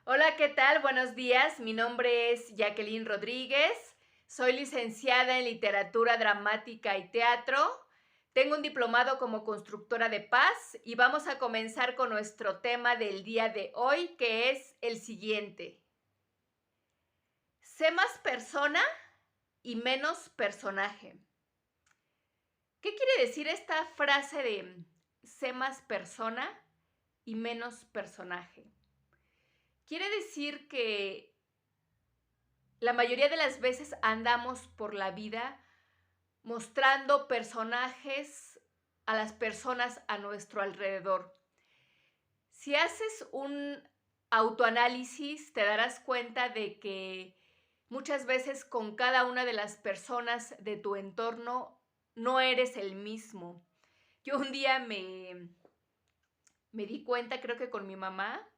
Hola, ¿qué tal? Buenos días. Mi nombre es Jacqueline Rodríguez. Soy licenciada en literatura dramática y teatro. Tengo un diplomado como constructora de paz y vamos a comenzar con nuestro tema del día de hoy, que es el siguiente. Sé más persona y menos personaje. ¿Qué quiere decir esta frase de sé más persona y menos personaje? Quiere decir que la mayoría de las veces andamos por la vida mostrando personajes a las personas a nuestro alrededor. Si haces un autoanálisis, te darás cuenta de que muchas veces con cada una de las personas de tu entorno no eres el mismo. Yo un día me di cuenta, creo que con mi mamá,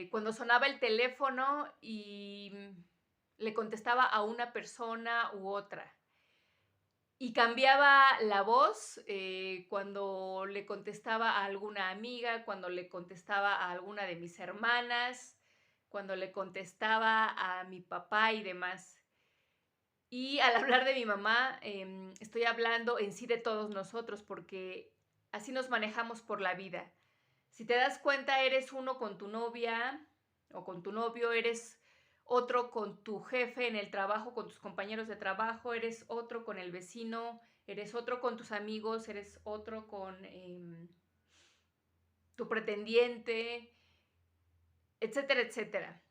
cuando sonaba el teléfono y le contestaba a una persona u otra. Y cambiaba la voz cuando le contestaba a alguna amiga, cuando le contestaba a alguna de mis hermanas, cuando le contestaba a mi papá y demás. Y al hablar de mi mamá, estoy hablando en sí de todos nosotros, porque así nos manejamos por la vida. Si te das cuenta, eres uno con tu novia o con tu novio, eres otro con tu jefe en el trabajo, con tus compañeros de trabajo, eres otro con el vecino, eres otro con tus amigos, eres otro con tu pretendiente, etcétera, etcétera.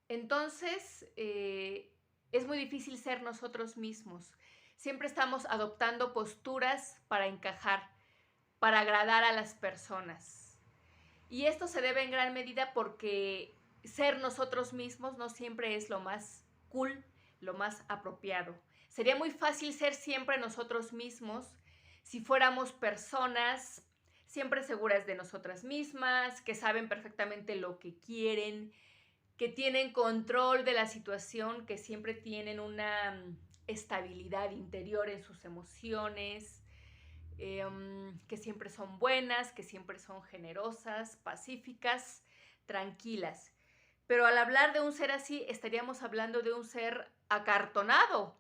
Entonces, es muy difícil ser nosotros mismos. Siempre estamos adoptando posturas para encajar, para agradar a las personas. Y esto se debe en gran medida porque ser nosotros mismos no siempre es lo más cool, lo más apropiado. Sería muy fácil ser siempre nosotros mismos si fuéramos personas siempre seguras de nosotras mismas, que saben perfectamente lo que quieren, que tienen control de la situación, que siempre tienen una estabilidad interior en sus emociones, que siempre son buenas, que siempre son generosas, pacíficas, tranquilas. Pero al hablar de un ser así, estaríamos hablando de un ser acartonado,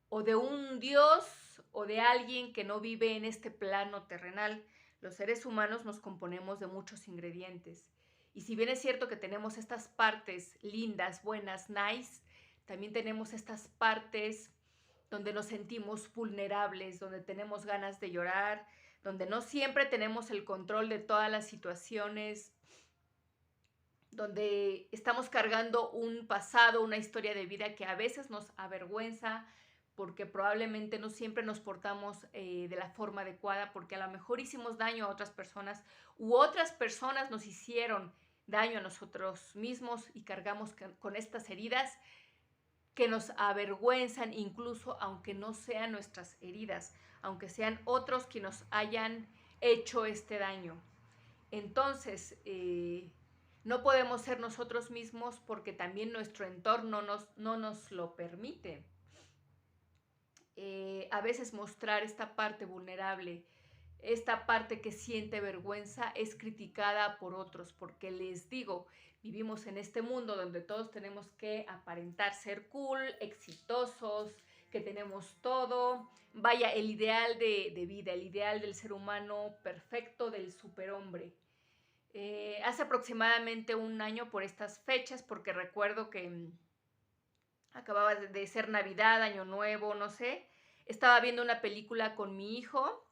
o de un dios, o de alguien que no vive en este plano terrenal. Los seres humanos nos componemos de muchos ingredientes. Y si bien es cierto que tenemos estas partes lindas, buenas, nice, también tenemos estas partes donde nos sentimos vulnerables, donde tenemos ganas de llorar, donde no siempre tenemos el control de todas las situaciones, donde estamos cargando un pasado, una historia de vida que a veces nos avergüenza porque probablemente no siempre nos portamos de la forma adecuada, porque a lo mejor hicimos daño a otras personas u otras personas nos hicieron daño a nosotros mismos y cargamos con estas heridas que nos avergüenzan, incluso aunque no sean nuestras heridas, aunque sean otros que nos hayan hecho este daño. Entonces, no podemos ser nosotros mismos porque también nuestro entorno no nos lo permite. A veces mostrar esta parte vulnerable, esta parte que siente vergüenza, es criticada por otros, porque les digo, vivimos en este mundo donde todos tenemos que aparentar ser cool, exitosos, que tenemos todo, vaya, el ideal de vida, el ideal del ser humano perfecto, del superhombre. Hace aproximadamente un año por estas fechas, porque recuerdo que acababa de ser Navidad, Año Nuevo, no sé, estaba viendo una película con mi hijo,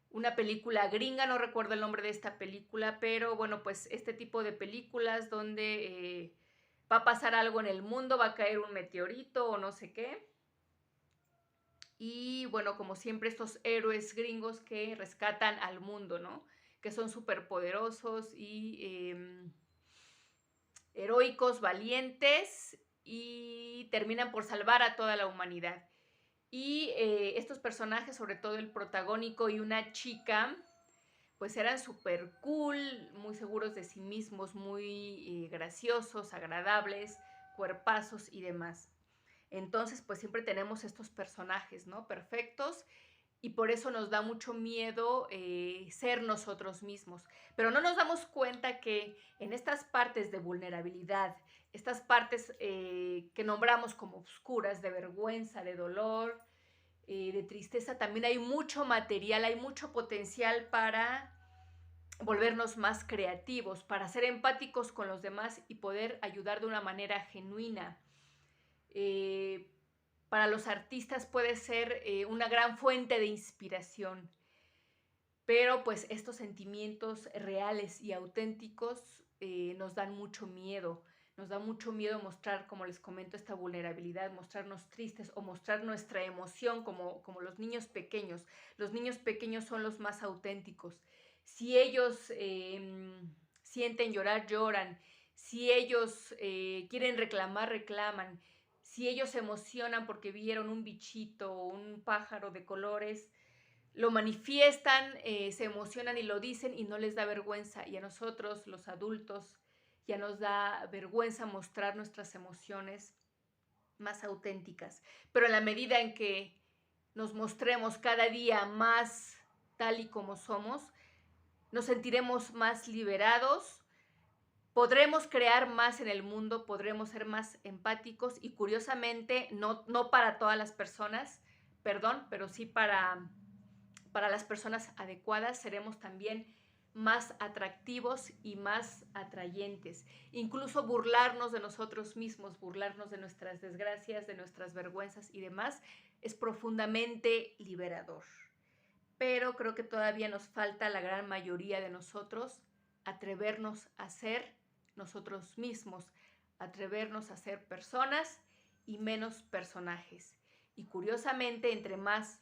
una película gringa, no recuerdo el nombre de esta película, pero bueno, pues este tipo de películas donde va a pasar algo en el mundo, va a caer un meteorito o no sé qué. Y bueno, como siempre, estos héroes gringos que rescatan al mundo, ¿no? Que son súper poderosos y heroicos, valientes y terminan por salvar a toda la humanidad. Y estos personajes, sobre todo el protagónico y una chica, pues eran súper cool, muy seguros de sí mismos, muy graciosos, agradables, cuerpazos y demás. Entonces, pues siempre tenemos estos personajes, ¿no? Perfectos y por eso nos da mucho miedo ser nosotros mismos. Pero no nos damos cuenta que en estas partes de vulnerabilidad, estas partes que nombramos como oscuras, de vergüenza, de dolor, de tristeza, también hay mucho material, hay mucho potencial para volvernos más creativos, para ser empáticos con los demás y poder ayudar de una manera genuina. Para los artistas puede ser una gran fuente de inspiración, pero pues estos sentimientos reales y auténticos nos dan mucho miedo. Nos da mucho miedo mostrar, como les comento, esta vulnerabilidad, mostrarnos tristes o mostrar nuestra emoción como los niños pequeños. Los niños pequeños son los más auténticos. Si ellos sienten llorar, lloran. Si ellos quieren reclamar, reclaman. Si ellos se emocionan porque vieron un bichito o un pájaro de colores, lo manifiestan, se emocionan y lo dicen y no les da vergüenza. Y a nosotros, los adultos, ya nos da vergüenza mostrar nuestras emociones más auténticas. Pero en la medida en que nos mostremos cada día más tal y como somos, nos sentiremos más liberados, podremos crear más en el mundo, podremos ser más empáticos y curiosamente, no para todas las personas, perdón, pero sí para las personas adecuadas, seremos también más atractivos y más atrayentes. Incluso burlarnos de nosotros mismos, burlarnos de nuestras desgracias, de nuestras vergüenzas y demás, es profundamente liberador. Pero creo que todavía nos falta, la gran mayoría de nosotros, atrevernos a ser nosotros mismos, atrevernos a ser personas y menos personajes. Y curiosamente, entre más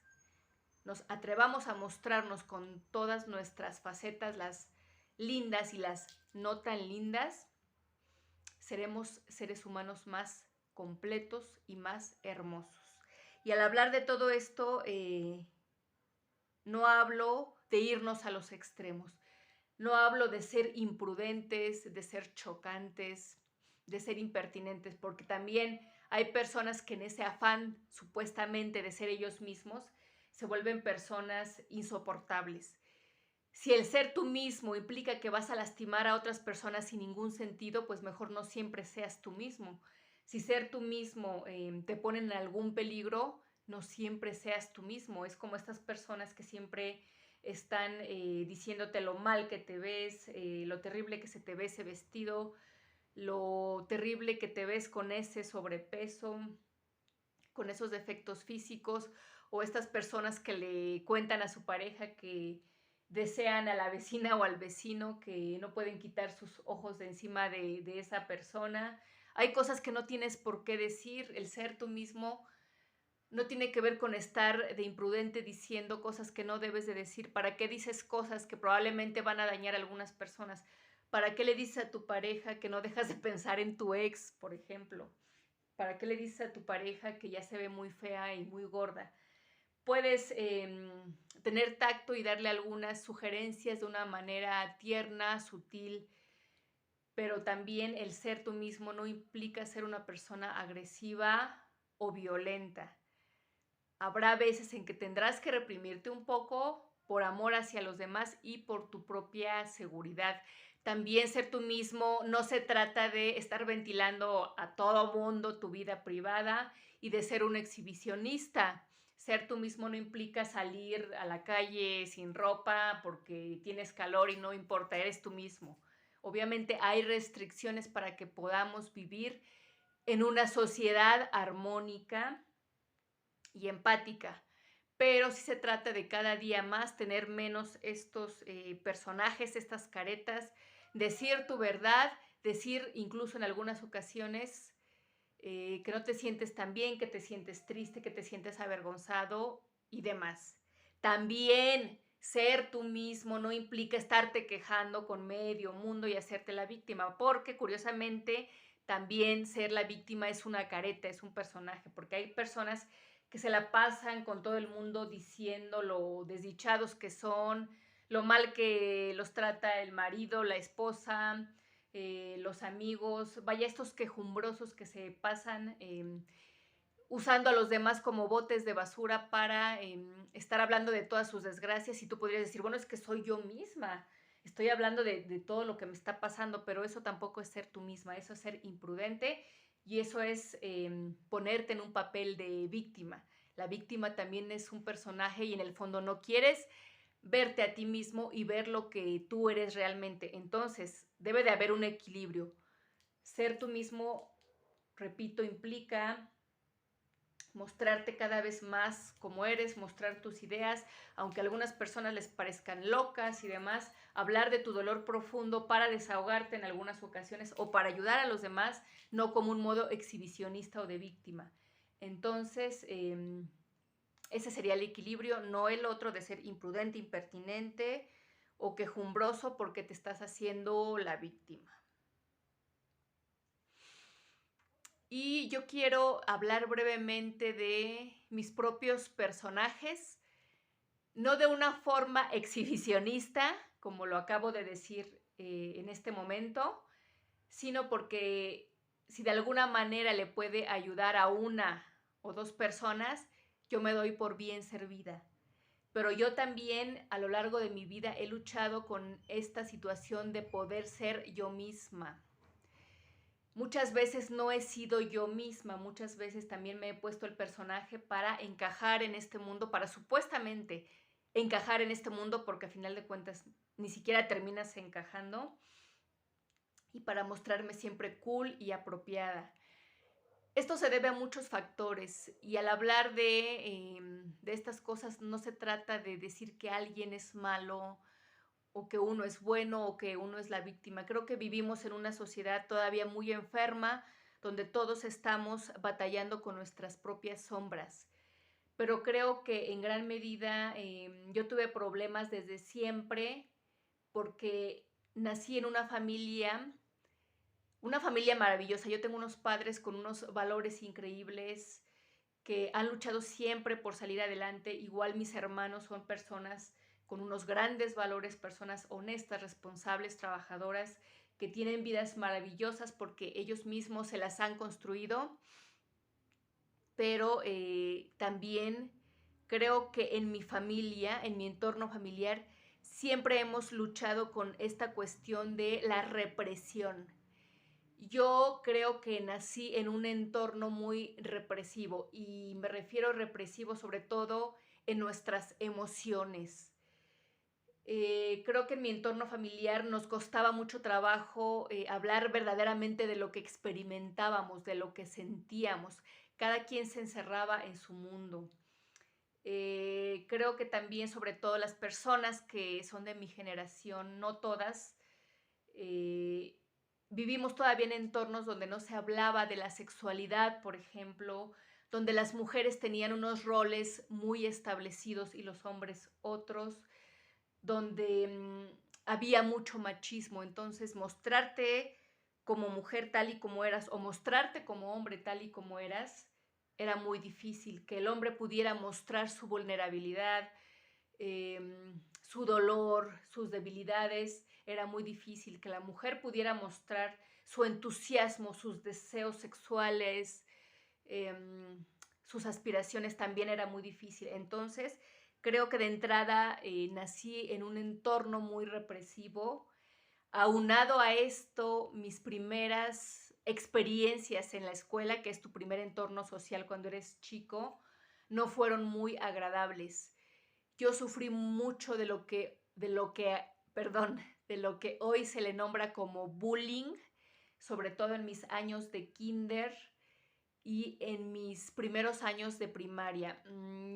nos atrevamos a mostrarnos con todas nuestras facetas, las lindas y las no tan lindas, seremos seres humanos más completos y más hermosos. Y al hablar de todo esto, no hablo de irnos a los extremos, no hablo de ser imprudentes, de ser chocantes, de ser impertinentes, porque también hay personas que en ese afán supuestamente de ser ellos mismos se vuelven personas insoportables. Si el ser tú mismo implica que vas a lastimar a otras personas sin ningún sentido, pues mejor no siempre seas tú mismo. Si ser tú mismo te pone en algún peligro, no siempre seas tú mismo. Es como estas personas que siempre están diciéndote lo mal que te ves, lo terrible que se te ve ese vestido, lo terrible que te ves con ese sobrepeso, con esos defectos físicos, o estas personas que le cuentan a su pareja que desean a la vecina o al vecino, que no pueden quitar sus ojos de encima de esa persona. Hay cosas que no tienes por qué decir. El ser tú mismo no tiene que ver con estar de imprudente diciendo cosas que no debes de decir. ¿Para qué dices cosas que probablemente van a dañar a algunas personas? ¿Para qué le dices a tu pareja que no dejas de pensar en tu ex, por ejemplo? ¿Para qué le dices a tu pareja que ya se ve muy fea y muy gorda? Puedes tener tacto y darle algunas sugerencias de una manera tierna, sutil, pero también el ser tú mismo no implica ser una persona agresiva o violenta. Habrá veces en que tendrás que reprimirte un poco por amor hacia los demás y por tu propia seguridad. También ser tú mismo no se trata de estar ventilando a todo mundo tu vida privada y de ser un exhibicionista. Ser tú mismo no implica salir a la calle sin ropa porque tienes calor y no importa, eres tú mismo. Obviamente hay restricciones para que podamos vivir en una sociedad armónica y empática, pero sí se trata de cada día más tener menos estos personajes, estas caretas, decir tu verdad, decir incluso en algunas ocasiones que no te sientes tan bien, que te sientes triste, que te sientes avergonzado y demás. También ser tú mismo no implica estarte quejando con medio mundo y hacerte la víctima, porque curiosamente también ser la víctima es una careta, es un personaje, porque hay personas que se la pasan con todo el mundo diciendo lo desdichados que son, lo mal que los trata el marido, la esposa, los amigos, vaya, estos quejumbrosos que se pasan usando a los demás como botes de basura para estar hablando de todas sus desgracias, y tú podrías decir, bueno, es que soy yo misma, estoy hablando de todo lo que me está pasando, pero eso tampoco es ser tú misma, eso es ser imprudente y eso es ponerte en un papel de víctima. La víctima también es un personaje y en el fondo no quieres verte a ti mismo y ver lo que tú eres realmente. Entonces, debe de haber un equilibrio. Ser tú mismo, repito, implica mostrarte cada vez más como eres, mostrar tus ideas, aunque a algunas personas les parezcan locas y demás, hablar de tu dolor profundo para desahogarte en algunas ocasiones o para ayudar a los demás, no como un modo exhibicionista o de víctima. Entonces, ese sería el equilibrio, no el otro de ser imprudente, impertinente o quejumbroso porque te estás haciendo la víctima. Y yo quiero hablar brevemente de mis propios personajes, no de una forma exhibicionista, como lo acabo de decir en este momento, sino porque si de alguna manera le puede ayudar a una o dos personas, yo me doy por bien servida. Pero yo también a lo largo de mi vida he luchado con esta situación de poder ser yo misma. Muchas veces no he sido yo misma, muchas veces también me he puesto el personaje para encajar en este mundo, para supuestamente encajar en este mundo, porque a final de cuentas ni siquiera terminas encajando, y para mostrarme siempre cool y apropiada. Esto se debe a muchos factores y al hablar de estas cosas no se trata de decir que alguien es malo o que uno es bueno o que uno es la víctima. Creo que vivimos en una sociedad todavía muy enferma, donde todos estamos batallando con nuestras propias sombras. Pero creo que en gran medida yo tuve problemas desde siempre porque nací en una familia maravillosa. Yo tengo unos padres con unos valores increíbles que han luchado siempre por salir adelante. Igual mis hermanos son personas con unos grandes valores, personas honestas, responsables, trabajadoras, que tienen vidas maravillosas porque ellos mismos se las han construido. Pero también creo que en mi familia, en mi entorno familiar, siempre hemos luchado con esta cuestión de la represión. Yo creo que nací en un entorno muy represivo y me refiero a represivo sobre todo en nuestras emociones. Creo que en mi entorno familiar nos costaba mucho trabajo hablar verdaderamente de lo que experimentábamos, de lo que sentíamos. Cada quien se encerraba en su mundo. Creo que también, sobre todo las personas que son de mi generación, no todas, vivimos todavía en entornos donde no se hablaba de la sexualidad, por ejemplo, donde las mujeres tenían unos roles muy establecidos y los hombres otros, donde había mucho machismo. Entonces, mostrarte como mujer tal y como eras o mostrarte como hombre tal y como eras era muy difícil. Que el hombre pudiera mostrar su vulnerabilidad, su dolor, sus debilidades, era muy difícil. Que la mujer pudiera mostrar su entusiasmo, sus deseos sexuales, sus aspiraciones, también era muy difícil. Entonces, creo que de entrada nací en un entorno muy represivo. Aunado a esto, mis primeras experiencias en la escuela, que es tu primer entorno social cuando eres chico, no fueron muy agradables. Yo sufrí mucho de lo que hoy se le nombra como bullying, sobre todo en mis años de kinder y en mis primeros años de primaria.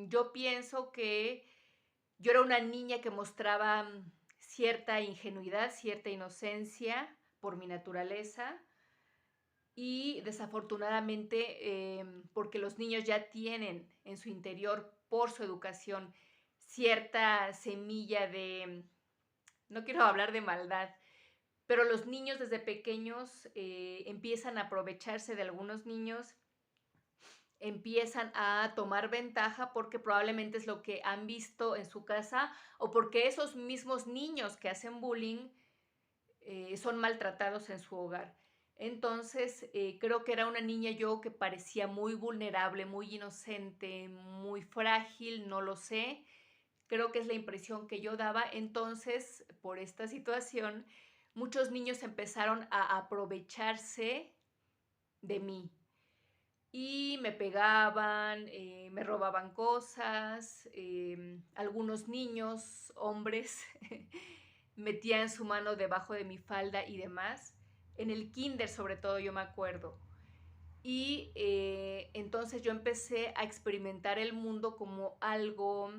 Yo pienso que yo era una niña que mostraba cierta ingenuidad, cierta inocencia por mi naturaleza y desafortunadamente porque los niños ya tienen en su interior por su educación cierta semilla de, no quiero hablar de maldad, pero los niños desde pequeños empiezan a aprovecharse de algunos niños, empiezan a tomar ventaja porque probablemente es lo que han visto en su casa o porque esos mismos niños que hacen bullying son maltratados en su hogar. Entonces, creo que era una niña yo que parecía muy vulnerable, muy inocente, muy frágil, no lo sé. Creo que es la impresión que yo daba. Entonces, por esta situación, muchos niños empezaron a aprovecharse de mí y me pegaban, me robaban cosas, algunos niños, hombres, metían su mano debajo de mi falda y demás. En el kinder sobre todo yo me acuerdo. Y entonces yo empecé a experimentar el mundo como algo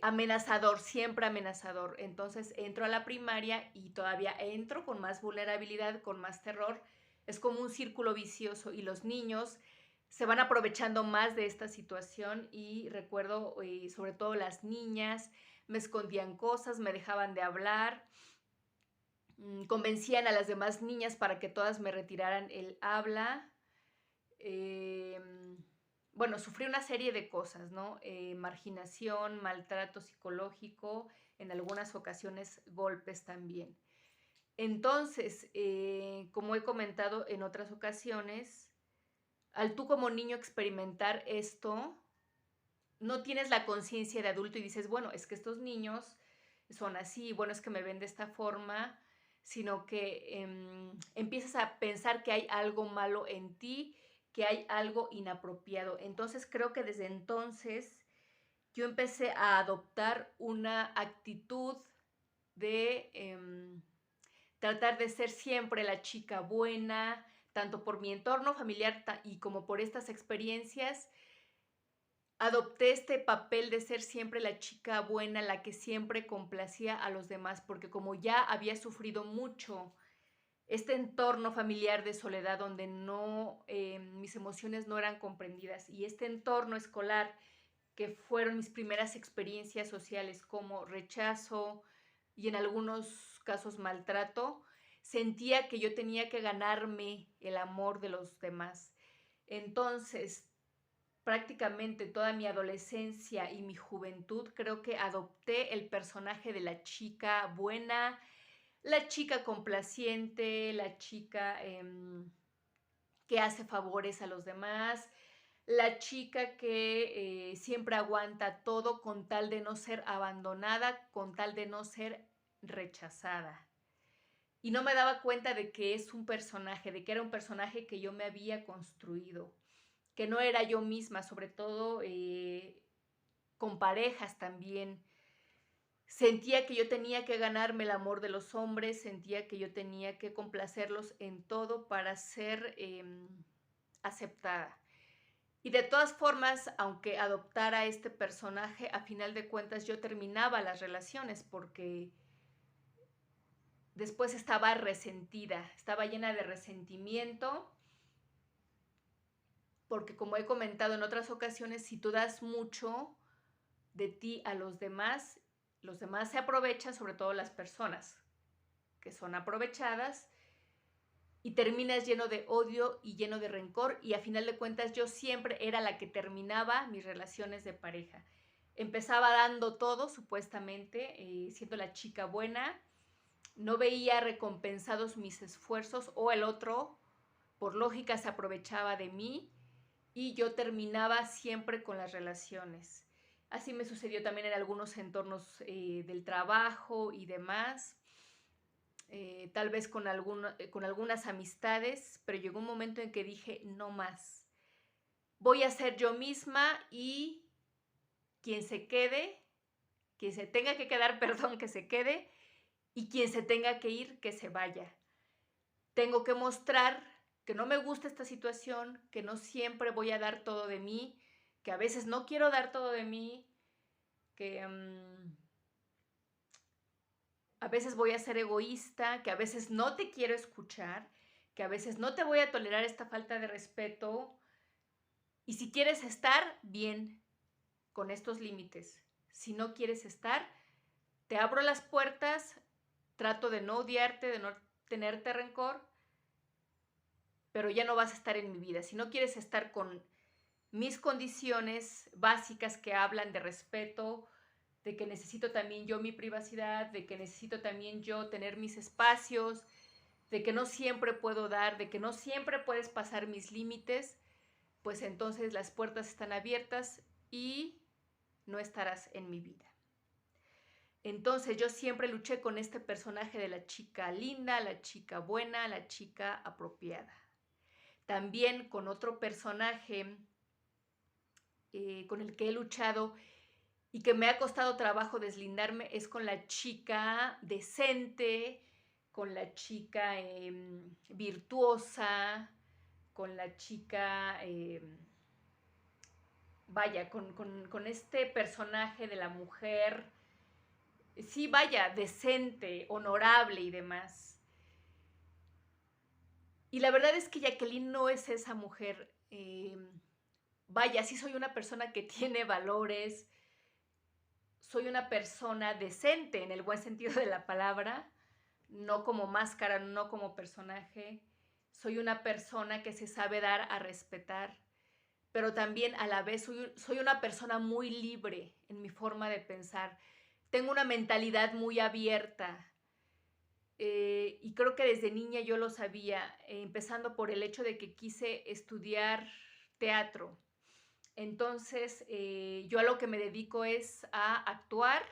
amenazador, siempre amenazador. Entonces entro a la primaria y todavía entro con más vulnerabilidad, con más terror. Es como un círculo vicioso y los niños se van aprovechando más de esta situación y recuerdo sobre todo las niñas me escondían cosas, me dejaban de hablar, convencían a las demás niñas para que todas me retiraran el habla. Eh, bueno, sufrí una serie de cosas, ¿no? Marginación, maltrato psicológico, en algunas ocasiones golpes también. Entonces, como he comentado en otras ocasiones, al tú como niño experimentar esto, no tienes la conciencia de adulto y dices, bueno, es que estos niños son así, bueno, es que me ven de esta forma, sino que empiezas a pensar que hay algo malo en ti, que hay algo inapropiado. Entonces creo que desde entonces yo empecé a adoptar una actitud de tratar de ser siempre la chica buena, tanto por mi entorno familiar y como por estas experiencias. Adopté este papel de ser siempre la chica buena, la que siempre complacía a los demás, porque como ya había sufrido mucho este entorno familiar de soledad donde no, mis emociones no eran comprendidas y este entorno escolar que fueron mis primeras experiencias sociales como rechazo y en algunos casos maltrato, sentía que yo tenía que ganarme el amor de los demás. Entonces, prácticamente toda mi adolescencia y mi juventud creo que adopté el personaje de la chica buena, la chica complaciente, la chica que hace favores a los demás, la chica que siempre aguanta todo con tal de no ser abandonada, con tal de no ser rechazada. Y no me daba cuenta de que es un personaje, de que era un personaje que yo me había construido, que no era yo misma, sobre todo con parejas también. Sentía que yo tenía que ganarme el amor de los hombres, sentía que yo tenía que complacerlos en todo para ser aceptada. Y de todas formas, aunque adoptara este personaje, a final de cuentas yo terminaba las relaciones porque después estaba resentida, estaba llena de resentimiento, porque como he comentado en otras ocasiones, si tú das mucho de ti a los demás se aprovechan, sobre todo las personas que son aprovechadas, y terminas lleno de odio y lleno de rencor y a final de cuentas yo siempre era la que terminaba mis relaciones de pareja. Empezaba dando todo, supuestamente, siendo la chica buena, no veía recompensados mis esfuerzos o el otro, por lógica, se aprovechaba de mí y yo terminaba siempre con las relaciones. Así me sucedió también en algunos entornos del trabajo y demás. Tal vez con algunas amistades, pero llegó un momento en que dije, no más, voy a ser yo misma y quien se quede, quien se tenga que quedar, perdón, que se quede, y quien se tenga que ir, que se vaya. Tengo que mostrar que no me gusta esta situación, que no siempre voy a dar todo de mí, que a veces no quiero dar todo de mí, que a veces voy a ser egoísta, que a veces no te quiero escuchar, que a veces no te voy a tolerar esta falta de respeto. Y si quieres estar, bien, con estos límites. Si no quieres estar, te abro las puertas, trato de no odiarte, de no tenerte rencor, pero ya no vas a estar en mi vida. Si no quieres estar con mis condiciones básicas que hablan de respeto, de que necesito también yo mi privacidad, de que necesito también yo tener mis espacios, de que no siempre puedo dar, de que no siempre puedes pasar mis límites, pues entonces las puertas están abiertas y no estarás en mi vida. Entonces yo siempre luché con este personaje de la chica linda, la chica buena, la chica apropiada. También con otro personaje con el que he luchado y que me ha costado trabajo deslindarme es con la chica decente, con la chica virtuosa, con la chica, vaya, con este personaje de la mujer, sí, vaya, decente, honorable y demás. Y la verdad es que Jacqueline no es esa mujer. Vaya, sí soy una persona que tiene valores, soy una persona decente en el buen sentido de la palabra, no como máscara, no como personaje. Soy una persona que se sabe dar a respetar, pero también a la vez soy una persona muy libre en mi forma de pensar. Tengo una mentalidad muy abierta y creo que desde niña yo lo sabía, empezando por el hecho de que quise estudiar teatro. Entonces, yo a lo que me dedico es a actuar.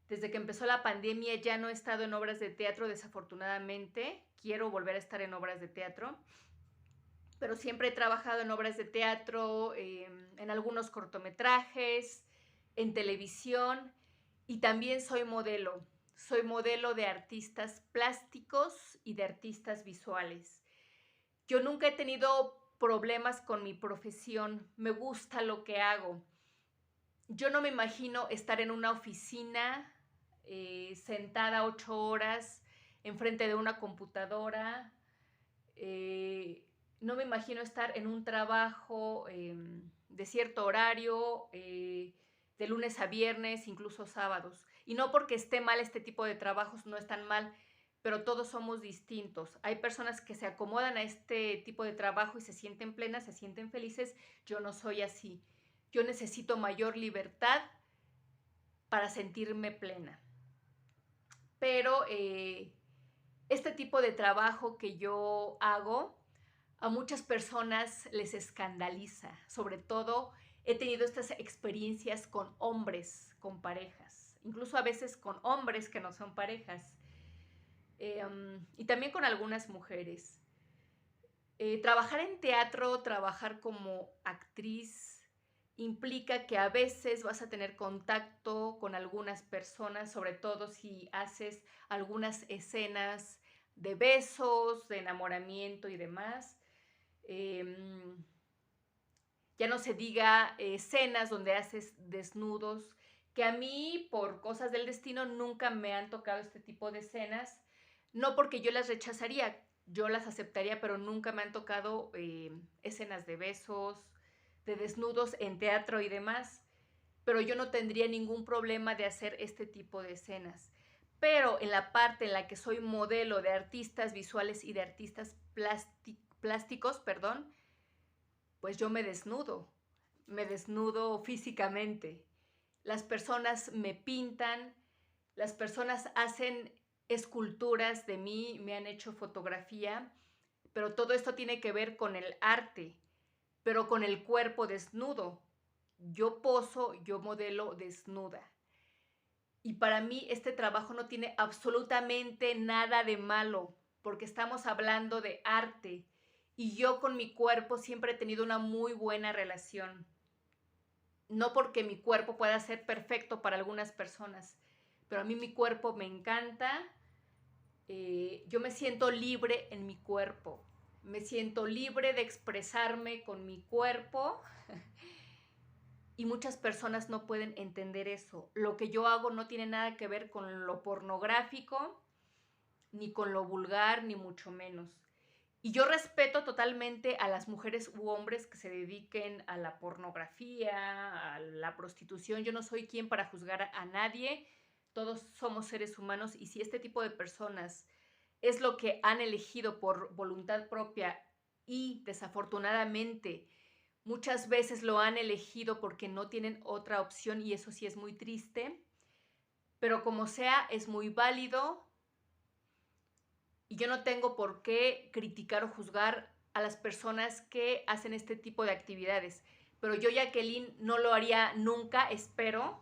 Desde que empezó la pandemia ya no he estado en obras de teatro, desafortunadamente. Quiero volver a estar en obras de teatro, pero siempre he trabajado en obras de teatro, en algunos cortometrajes, en televisión, y también soy modelo. Soy modelo de artistas plásticos y de artistas visuales. Yo nunca he tenido problemas con mi profesión, me gusta lo que hago. Yo no me imagino estar en una oficina sentada 8 horas enfrente de una computadora. No me imagino estar en un trabajo de cierto horario, de lunes a viernes, incluso sábados. Y no porque esté mal este tipo de trabajos, no están mal, pero todos somos distintos. Hay personas que se acomodan a este tipo de trabajo y se sienten plenas, se sienten felices. Yo no soy así. Yo necesito mayor libertad para sentirme plena. Pero este tipo de trabajo que yo hago a muchas personas les escandaliza. Sobre todo he tenido estas experiencias con hombres, con parejas, incluso a veces con hombres que no son parejas, y también con algunas mujeres. Trabajar en teatro, trabajar como actriz, implica que a veces vas a tener contacto con algunas personas, sobre todo si haces algunas escenas de besos, de enamoramiento y demás. Ya no se diga escenas donde haces desnudos, que a mí, por cosas del destino, nunca me han tocado este tipo de escenas, no porque yo las rechazaría, yo las aceptaría, pero nunca me han tocado escenas de besos, de desnudos en teatro y demás, pero yo no tendría ningún problema de hacer este tipo de escenas. Pero en la parte en la que soy modelo de artistas visuales y de artistas plásticos, perdón, pues yo me desnudo físicamente. Las personas me pintan, las personas hacen esculturas de mí, me han hecho fotografía, pero todo esto tiene que ver con el arte, pero con el cuerpo desnudo. Yo poso, yo modelo desnuda. Y para mí este trabajo no tiene absolutamente nada de malo, porque estamos hablando de arte. Y yo con mi cuerpo siempre he tenido una muy buena relación. No porque mi cuerpo pueda ser perfecto para algunas personas, pero a mí mi cuerpo me encanta. Yo me siento libre en mi cuerpo. Me siento libre de expresarme con mi cuerpo. Y muchas personas no pueden entender eso. Lo que yo hago no tiene nada que ver con lo pornográfico, ni con lo vulgar, ni mucho menos. Y yo respeto totalmente a las mujeres u hombres que se dediquen a la pornografía, a la prostitución. Yo no soy quien para juzgar a nadie. Todos somos seres humanos y si este tipo de personas es lo que han elegido por voluntad propia y desafortunadamente muchas veces lo han elegido porque no tienen otra opción y eso sí es muy triste, pero como sea, es muy válido. y yo no tengo por qué criticar o juzgar a las personas que hacen este tipo de actividades. Pero yo, Jacqueline, no lo haría nunca, espero,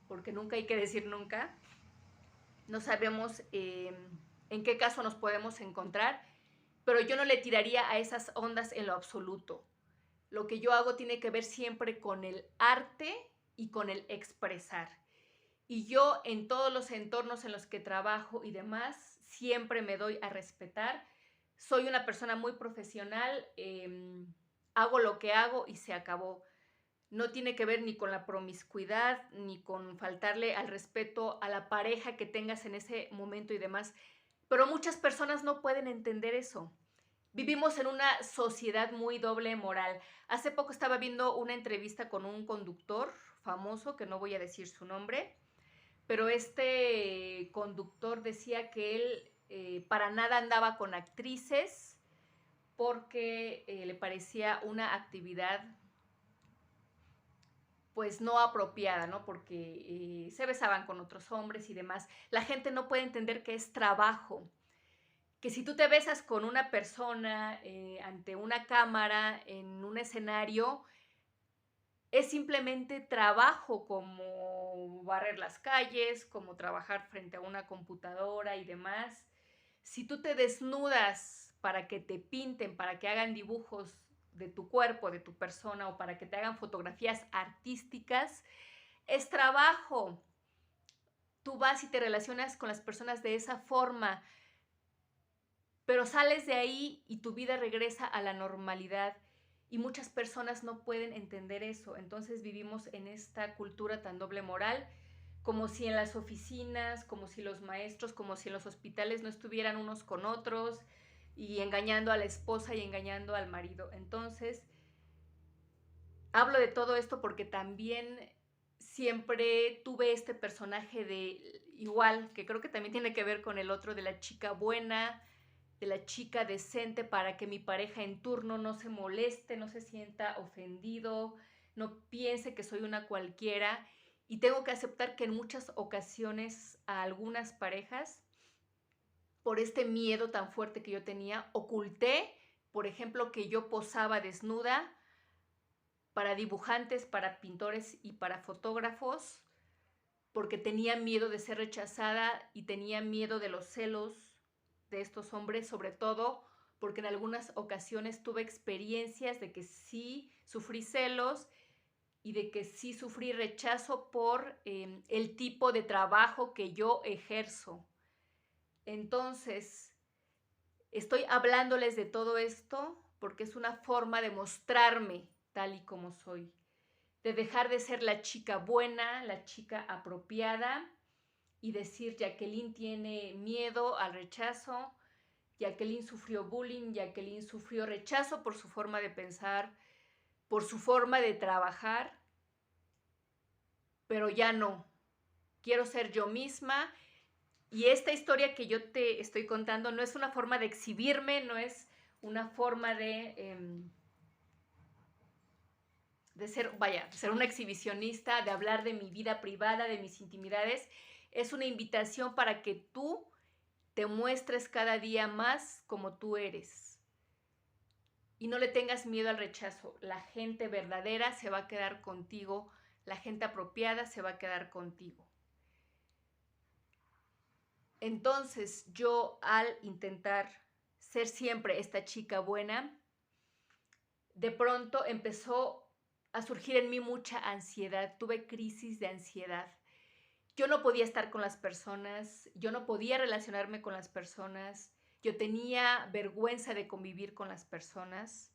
porque nunca hay que decir nunca. No sabemos en qué caso nos podemos encontrar, pero yo no le tiraría a esas ondas en lo absoluto. Lo que yo hago tiene que ver siempre con el arte y con el expresar. Y yo en todos los entornos en los que trabajo y demás, siempre me doy a respetar. Soy una persona muy profesional, hago lo que hago y se acabó. No tiene que ver ni con la promiscuidad, ni con faltarle al respeto a la pareja que tengas en ese momento y demás. Pero muchas personas no pueden entender eso. Vivimos en una sociedad muy doble moral. Hace poco estaba viendo una entrevista con un conductor famoso, que no voy a decir su nombre, pero este conductor decía que él para nada andaba con actrices porque le parecía una actividad pues no apropiada, ¿no? Porque se besaban con otros hombres y demás. La gente no puede entender que es trabajo, que si tú te besas con una persona ante una cámara, en un escenario, es simplemente trabajo, como barrer las calles, como trabajar frente a una computadora y demás. Si tú te desnudas para que te pinten, para que hagan dibujos de tu cuerpo, de tu persona, o para que te hagan fotografías artísticas, es trabajo. Tú vas y te relacionas con las personas de esa forma, pero sales de ahí y tu vida regresa a la normalidad. Y muchas personas no pueden entender eso. Entonces vivimos en esta cultura tan doble moral, como si en las oficinas, como si los maestros, como si en los hospitales no estuvieran unos con otros y engañando a la esposa y engañando al marido. Entonces, hablo de todo esto porque también siempre tuve este personaje de igual, que creo que también tiene que ver con el otro, de la chica buena, de la chica decente, para que mi pareja en turno no se moleste, no se sienta ofendido, no piense que soy una cualquiera. Y tengo que aceptar que en muchas ocasiones a algunas parejas, por este miedo tan fuerte que yo tenía, oculté, por ejemplo, que yo posaba desnuda para dibujantes, para pintores y para fotógrafos, porque tenía miedo de ser rechazada y tenía miedo de los celos de estos hombres, sobre todo porque en algunas ocasiones tuve experiencias de que sí sufrí celos y de que sí sufrí rechazo por el tipo de trabajo que yo ejerzo. Entonces, estoy hablándoles de todo esto porque es una forma de mostrarme tal y como soy, de dejar de ser la chica buena, la chica apropiada, y decir: Jacqueline tiene miedo al rechazo, Jacqueline sufrió bullying, Jacqueline sufrió rechazo por su forma de pensar, por su forma de trabajar, pero ya no. Quiero ser yo misma. Y esta historia que yo te estoy contando no es una forma de exhibirme, no es una forma de ser, vaya, de ser una exhibicionista, de hablar de mi vida privada, de mis intimidades. Es una invitación para que tú te muestres cada día más como tú eres. Y no le tengas miedo al rechazo. La gente verdadera se va a quedar contigo, la gente apropiada se va a quedar contigo. Entonces yo, al intentar ser siempre esta chica buena, de pronto empezó a surgir en mí mucha ansiedad. Tuve crisis de ansiedad. Yo no podía estar con las personas, yo no podía relacionarme con las personas, yo tenía vergüenza de convivir con las personas,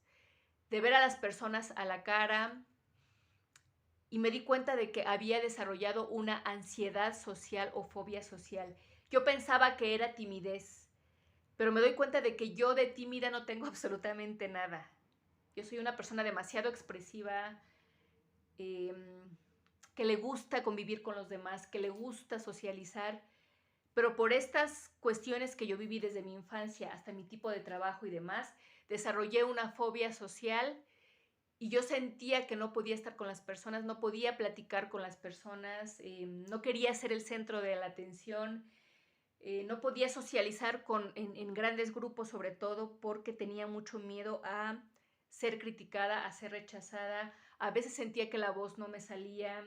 de ver a las personas a la cara, y me di cuenta de que había desarrollado una ansiedad social o fobia social. Yo pensaba que era timidez, pero me doy cuenta de que yo de tímida no tengo absolutamente nada. Yo soy una persona demasiado expresiva, que le gusta convivir con los demás, que le gusta socializar, pero por estas cuestiones que yo viví desde mi infancia hasta mi tipo de trabajo y demás, desarrollé una fobia social y yo sentía que no podía estar con las personas, no podía platicar con las personas, no quería ser el centro de la atención, no podía socializar en grandes grupos, sobre todo porque tenía mucho miedo a ser criticada, a ser rechazada. A veces sentía que la voz no me salía,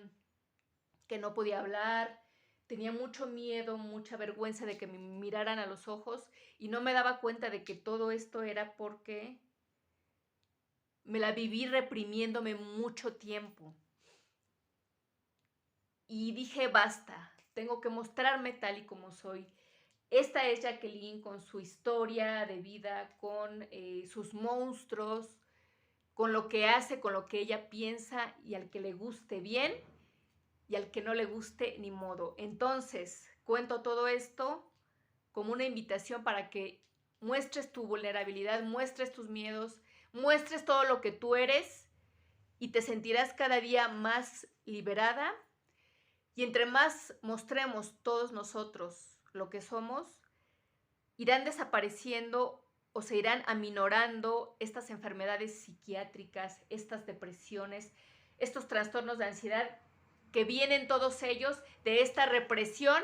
que no podía hablar. Tenía mucho miedo, mucha vergüenza de que me miraran a los ojos y no me daba cuenta de que todo esto era porque me la viví reprimiéndome mucho tiempo. Y dije, basta, tengo que mostrarme tal y como soy. Esta es Jacqueline con su historia de vida, con sus monstruos, con lo que hace, con lo que ella piensa, y al que le guste bien y al que no le guste ni modo. Entonces, cuento todo esto como una invitación para que muestres tu vulnerabilidad, muestres tus miedos, muestres todo lo que tú eres y te sentirás cada día más liberada. Y entre más mostremos todos nosotros lo que somos, irán desapareciendo o se irán aminorando estas enfermedades psiquiátricas, estas depresiones, estos trastornos de ansiedad que vienen todos ellos de esta represión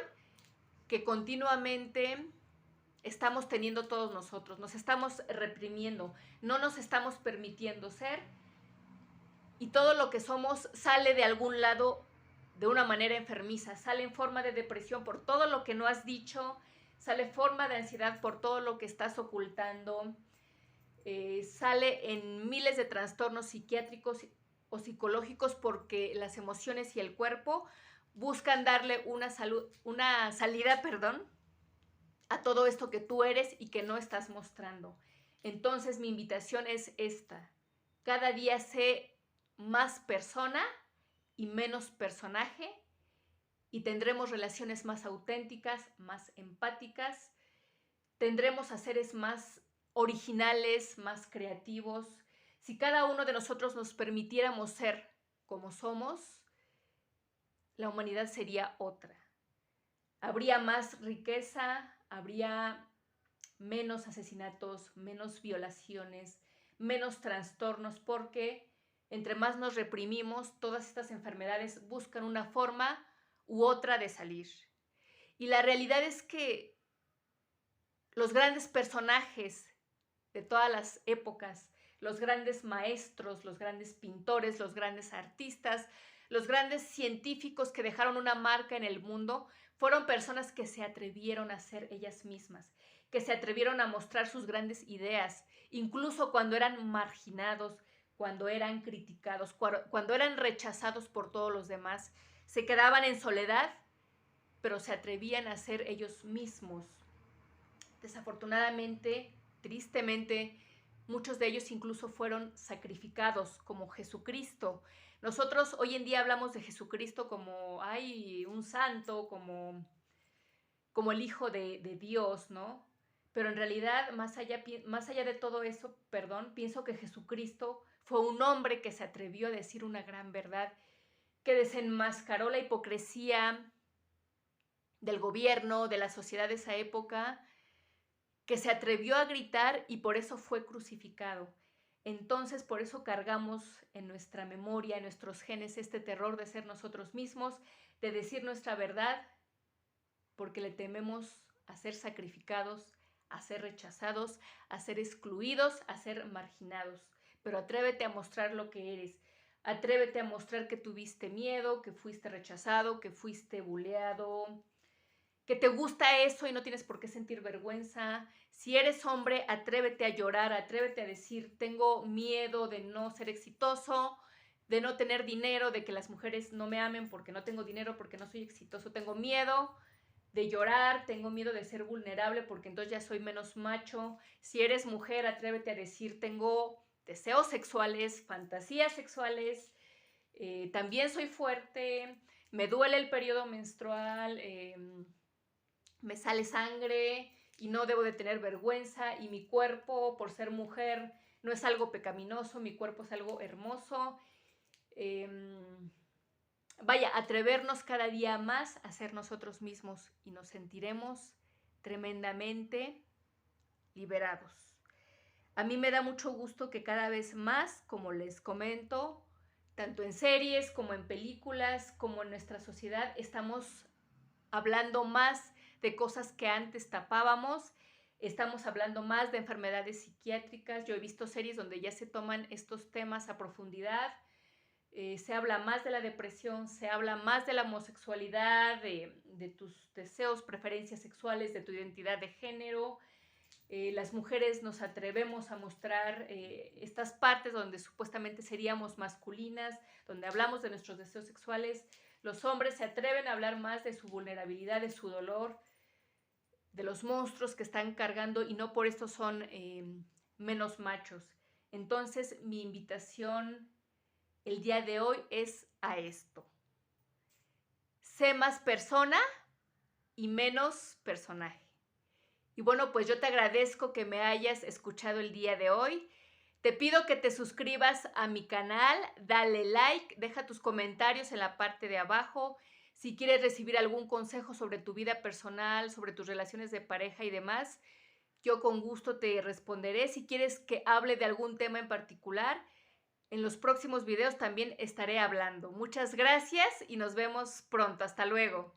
que continuamente estamos teniendo todos nosotros. Nos estamos reprimiendo, no nos estamos permitiendo ser, y todo lo que somos sale de algún lado de una manera enfermiza, sale en forma de depresión por todo lo que no has dicho, sale en forma de ansiedad por todo lo que estás ocultando, sale en miles de trastornos psiquiátricos o psicológicos porque las emociones y el cuerpo buscan darle una salida, a todo esto que tú eres y que no estás mostrando. Entonces mi invitación es esta: cada día sé más persona y menos personaje, y tendremos relaciones más auténticas, más empáticas, tendremos a seres más originales, más creativos. Si cada uno de nosotros nos permitiéramos ser como somos, la humanidad sería otra. Habría más riqueza, habría menos asesinatos, menos violaciones, menos trastornos, porque entre más nos reprimimos, todas estas enfermedades buscan una forma u otra de salir. Y la realidad es que los grandes personajes de todas las épocas, los grandes maestros, los grandes pintores, los grandes artistas, los grandes científicos que dejaron una marca en el mundo, fueron personas que se atrevieron a ser ellas mismas, que se atrevieron a mostrar sus grandes ideas, incluso cuando eran marginados, cuando eran criticados, cuando eran rechazados por todos los demás. Se quedaban en soledad, pero se atrevían a ser ellos mismos. Desafortunadamente, tristemente, muchos de ellos incluso fueron sacrificados, como Jesucristo. Nosotros hoy en día hablamos de Jesucristo como un santo, como el Hijo de Dios, ¿no? Pero en realidad, más allá de todo eso, pienso que Jesucristo fue un hombre que se atrevió a decir una gran verdad, que desenmascaró la hipocresía del gobierno, de la sociedad de esa época, que se atrevió a gritar y por eso fue crucificado. Entonces, por eso cargamos en nuestra memoria, en nuestros genes, este terror de ser nosotros mismos, de decir nuestra verdad, porque le tememos a ser sacrificados, a ser rechazados, a ser excluidos, a ser marginados. Pero atrévete a mostrar lo que eres. Atrévete a mostrar que tuviste miedo, que fuiste rechazado, que fuiste buleado, que te gusta eso y no tienes por qué sentir vergüenza. Si eres hombre, atrévete a llorar, atrévete a decir: tengo miedo de no ser exitoso, de no tener dinero, de que las mujeres no me amen porque no tengo dinero, porque no soy exitoso. Tengo miedo de llorar, tengo miedo de ser vulnerable porque entonces ya soy menos macho. Si eres mujer, atrévete a decir: tengo deseos sexuales, fantasías sexuales, también soy fuerte, me duele el periodo menstrual, me sale sangre y no debo de tener vergüenza, y mi cuerpo, por ser mujer, no es algo pecaminoso, mi cuerpo es algo hermoso. Atrevernos cada día más a ser nosotros mismos y nos sentiremos tremendamente liberados. A mí me da mucho gusto que cada vez más, como les comento, tanto en series como en películas, como en nuestra sociedad, estamos hablando más de cosas que antes tapábamos. Estamos hablando más de enfermedades psiquiátricas. Yo he visto series donde ya se toman estos temas a profundidad. Se habla más de la depresión, se habla más de la homosexualidad, de tus deseos, preferencias sexuales, de tu identidad de género. Las mujeres nos atrevemos a mostrar estas partes donde supuestamente seríamos masculinas, donde hablamos de nuestros deseos sexuales. Los hombres se atreven a hablar más de su vulnerabilidad, de su dolor, de los monstruos que están cargando, y no por esto son menos machos. Entonces, mi invitación el día de hoy es a esto: sé más persona y menos personaje. Y bueno, pues yo te agradezco que me hayas escuchado el día de hoy. Te pido que te suscribas a mi canal, dale like, deja tus comentarios en la parte de abajo. Si quieres recibir algún consejo sobre tu vida personal, sobre tus relaciones de pareja y demás, yo con gusto te responderé. Si quieres que hable de algún tema en particular, en los próximos videos también estaré hablando. Muchas gracias y nos vemos pronto. Hasta luego.